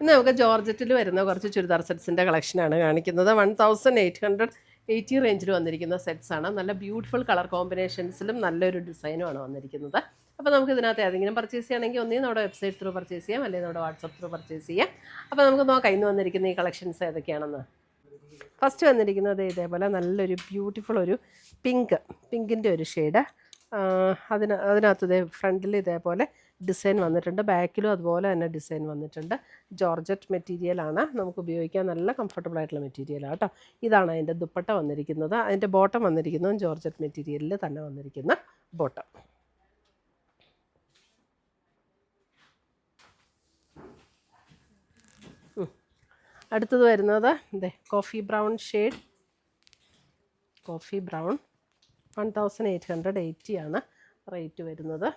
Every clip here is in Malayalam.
ഇന്ന് നമുക്ക് ജോർജറ്റിൽ വരുന്ന കുറച്ച് ചുരിദാർ സെറ്റ്സിൻ്റെ കളക്ഷനാണ് കാണിക്കുന്നത്. 1880 റേഞ്ചിൽ വന്നിരിക്കുന്ന സെറ്റ്സാണ്. നല്ല ബ്യൂട്ടിഫുൾ കളർ കോമ്പിനേഷൻസിലും നല്ലൊരു ഡിസൈനുമാണ് വന്നിരിക്കുന്നത്. അപ്പോൾ നമുക്ക് ഇതിനകത്ത് ഏതെങ്കിലും പർച്ചേസ് ചെയ്യണമെങ്കിൽ ഒന്നേ നമ്മുടെ വെബ്സൈറ്റ് ത്രൂ പർച്ചേസ് ചെയ്യാം, അല്ലെങ്കിൽ നമ്മുടെ വാട്സപ്പ് ത്രൂ പർച്ചേസ് ചെയ്യാം. അപ്പോൾ നമുക്ക് നോക്കാം ഇന്ന് വന്നിരിക്കുന്ന ഈ കളക്ഷൻസ് ഏതൊക്കെയാണെന്ന്. ഫസ്റ്റ് വന്നിരിക്കുന്നത് ഇതേപോലെ നല്ലൊരു ബ്യൂട്ടിഫുൾ ഒരു പിങ്കിൻ്റെ ഒരു ഷെയ്ഡ്. അതിനകത്ത് ഇതേ ഫ്രണ്ടിൽ ഇതേപോലെ ഡിസൈൻ വന്നിട്ടുണ്ട്, ബാക്കിലും അതുപോലെ തന്നെ ഡിസൈൻ വന്നിട്ടുണ്ട്. ജോർജറ്റ് മെറ്റീരിയലാണ്, നമുക്ക് ഉപയോഗിക്കാൻ നല്ല കംഫർട്ടബിൾ ആയിട്ടുള്ള മെറ്റീരിയലാണ് കേട്ടോ. ഇതാണ് അതിൻ്റെ ദുപ്പട്ട വന്നിരിക്കുന്നത്. അതിൻ്റെ ബോട്ടം വന്നിരിക്കുന്നതും ജോർജറ്റ് മെറ്റീരിയലിൽ തന്നെ വന്നിരിക്കുന്ന ബോട്ടം. അടുത്തത് വരുന്നത് ഇതേ coffee brown shade. Coffee brown 1880 ആണ് റേറ്റ് വരുന്നത്.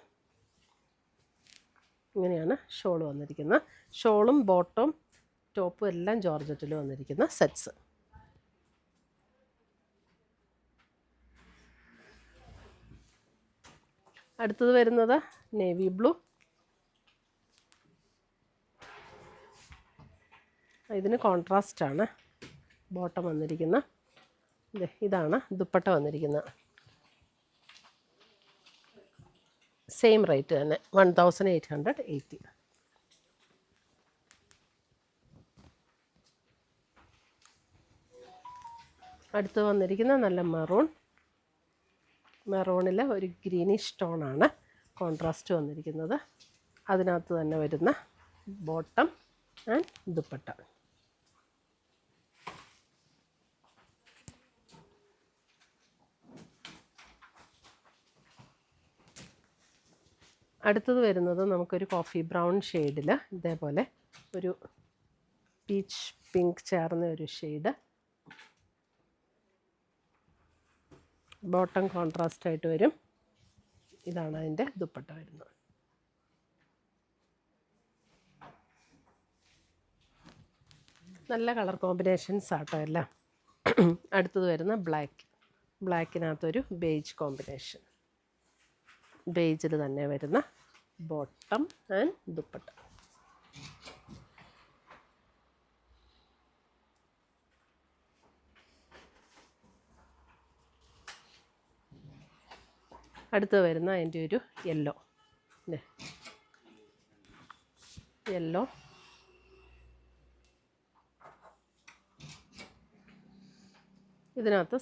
ഇങ്ങനെയാണ് ഷോൾ വന്നിരിക്കുന്നത്. ഷോളും ബോട്ടവും ടോപ്പും എല്ലാം ജോർജറ്റിൽ വന്നിരിക്കുന്ന സെറ്റ്സ്. അടുത്തത് വരുന്നത് നേവി ബ്ലൂ. ഇതിന് കോൺട്രാസ്റ്റാണ് ബോട്ടം വന്നിരിക്കുന്നത്. ഇതാണ് ദുപ്പട്ട വന്നിരിക്കുന്നത്. സെയിം റേറ്റ് തന്നെ 1880. അടുത്ത് വന്നിരിക്കുന്ന നല്ല മെറൂണിൽ ഒരു ഗ്രീനിഷ് ടോണാണ് കോൺട്രാസ്റ്റ് വന്നിരിക്കുന്നത്. അതിനകത്ത് തന്നെ വരുന്ന ബോട്ടം ആൻഡ് ദുപ്പട്ട. അടുത്തത് വരുന്നത് നമുക്കൊരു കോഫി ബ്രൗൺ ഷെയ്ഡിൽ ഇതേപോലെ ഒരു പീച്ച് പിങ്ക് ചേർന്ന ഒരു ഷെയ്ഡ്. ബോട്ടം കോൺട്രാസ്റ്റ് ആയിട്ട് വരും. ഇതാണ് അതിൻ്റെ ദുപ്പട്ട വരുന്നത്. നല്ല കളർ കോമ്പിനേഷൻസ് ആട്ടോ എല്ലാം. അടുത്തത് വരുന്ന ബ്ലാക്കിനകത്തൊരു ബേജ് കോമ്പിനേഷൻ. ബേജിൽ തന്നെ വരുന്ന ബോട്ടം ആൻഡ് ദുപ്പട്ട. അടുത്ത് വരുന്ന അതിൻ്റെ ഒരു യെല്ലോ. ഇതിനകത്ത്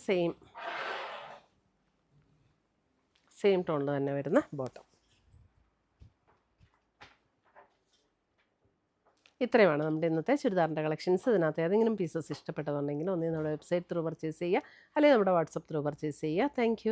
സെയിം ടോണിൽ തന്നെ വരുന്ന ബോട്ടം. ഇത്രയുമാണ് നമ്മുടെ ഇന്നത്തെ ചുരിദാറിൻ്റെ കളക്ഷൻസ്. ഇതിനകത്ത് ഏതെങ്കിലും പീസസ് ഇഷ്ടപ്പെട്ടതുണ്ടെങ്കിൽ ഒന്നേ നമ്മുടെ വെബ്സൈറ്റ് ത്രൂ പർച്ചേസ് ചെയ്യുക, അല്ലെങ്കിൽ നമ്മുടെ വാട്സപ്പ് ത്രൂ പർച്ചേസ് ചെയ്യുക. താങ്ക്